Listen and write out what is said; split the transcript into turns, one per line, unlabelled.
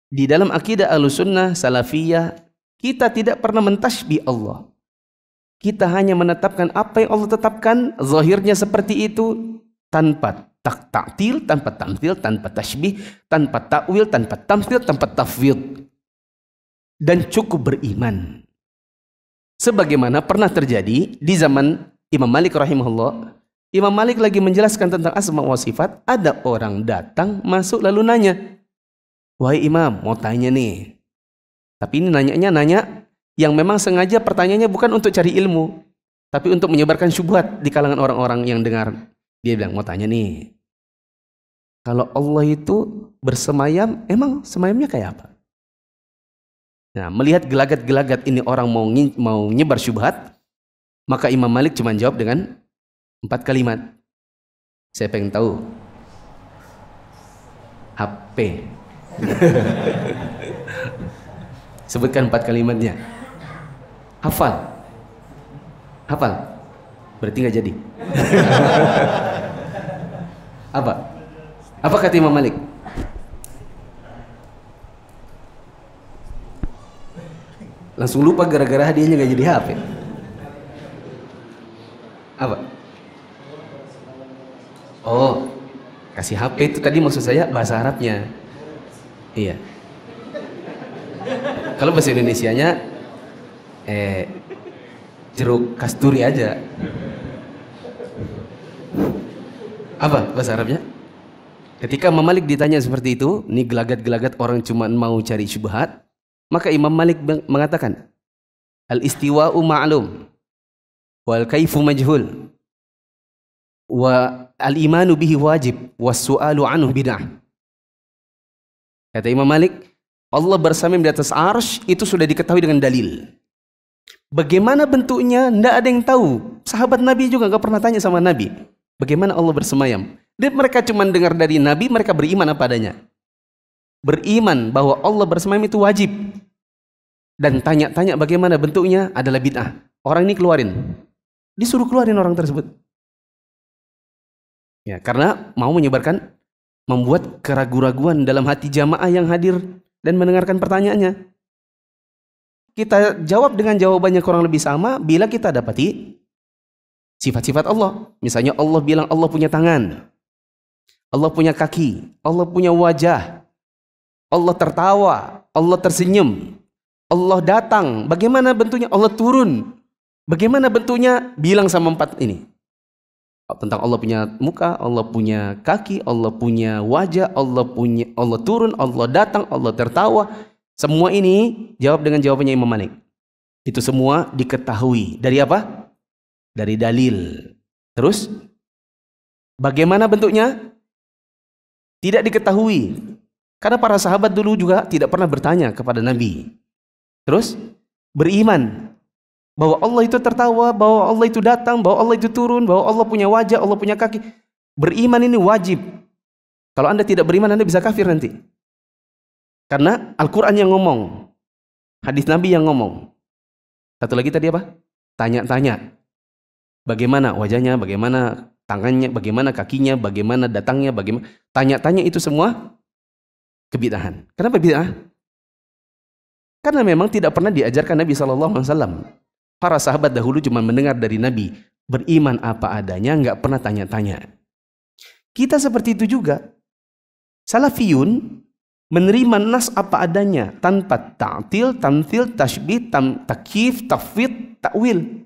Di dalam akidah Ahlussunnah Salafiyah, kita tidak pernah mentasbih Allah. Kita hanya menetapkan apa yang Allah tetapkan, zahirnya seperti itu, tanpa ta'til, tanpa tamthil, tanpa tasbih, tanpa takwil, tanpa tamthil, tanpa tafwid. Dan cukup beriman. Sebagaimana pernah terjadi di zaman Imam Malik rahimahullah. Imam Malik lagi menjelaskan tentang asma wa sifat, ada orang datang masuk lalu nanya, "Wahai Imam, mau tanya nih." Tapi ini nanya yang memang sengaja pertanyaannya bukan untuk cari ilmu, tapi untuk menyebarkan syubhat di kalangan orang-orang yang dengar. Dia bilang, "Mau tanya nih, kalau Allah itu bersemayam, emang semayamnya kayak apa?" Nah, melihat gelagat-gelagat ini orang mau nyebar syubhat, maka Imam Malik cuma jawab dengan 4 kalimat. Saya pengen tahu. HP. Sebutkan 4 kalimatnya. Hafal. Berarti nggak jadi. Apa kata Imam Malik? Langsung lupa gara-gara hadiahnya nggak jadi HP. Apa? Oh, kasih HP itu tadi maksud saya bahasa Arabnya. Iya. Kalau bahasa Indonesianya jeruk kasturi aja. Apa bahasa Arabnya? Ketika Imam Malik ditanya seperti itu, ini gelagat-gelagat orang cuma mau cari syubhat, maka Imam Malik mengatakan, al-istiwa'u ma'lum wal kaifu majhul wa al-imanu bihi wajib was-su'alu anhu bid'ah. Kata Imam Malik, Allah bersamim di atas arsy itu sudah diketahui dengan dalil. Bagaimana bentuknya tidak ada yang tahu. Sahabat Nabi juga nggak pernah tanya sama Nabi bagaimana Allah bersemayam. Dan mereka cuma dengar dari Nabi, mereka beriman apa adanya. Beriman bahwa Allah bersemayam itu wajib. Dan tanya-tanya bagaimana bentuknya adalah bid'ah. Orang ini keluarin. Disuruh keluarin orang tersebut. Ya, karena mau menyebarkan, membuat keraguan-raguan dalam hati jamaah yang hadir dan mendengarkan pertanyaannya. Kita jawab dengan jawabannya kurang lebih sama bila kita dapati sifat-sifat Allah. Misalnya Allah bilang Allah punya tangan, Allah punya kaki, Allah punya wajah, Allah tertawa, Allah tersenyum, Allah datang. Bagaimana bentuknya? Allah turun. Bagaimana bentuknya? Bilang sama 4 ini. Tentang Allah punya muka, Allah punya kaki, Allah punya wajah, Allah turun, Allah datang, Allah tertawa. Semua ini jawab dengan jawabannya Imam Malik. Itu semua diketahui. Dari apa? Dari dalil. Terus bagaimana bentuknya? Tidak diketahui. Karena para sahabat dulu juga tidak pernah bertanya kepada Nabi. Terus beriman bahwa Allah itu tertawa, bahwa Allah itu datang, bahwa Allah itu turun, bahwa Allah punya wajah, Allah punya kaki. Beriman ini wajib. Kalau Anda tidak beriman, Anda bisa kafir nanti. Karena Al-Quran yang ngomong, hadis Nabi yang ngomong. Satu lagi tadi apa? Tanya-tanya. Bagaimana wajahnya, bagaimana tangannya, bagaimana kakinya, bagaimana datangnya, bagaimana. Tanya-tanya itu semua kebid'ahan. Kenapa bid'ah? Karena memang tidak pernah diajarkan Nabi SAW. Para sahabat dahulu cuma mendengar dari Nabi, beriman apa adanya, nggak pernah tanya-tanya. Kita seperti itu juga. Salafiyun menerima nas apa adanya, tanpa ta'til, tamthil, tashbih, takyif, tafwid, takwil.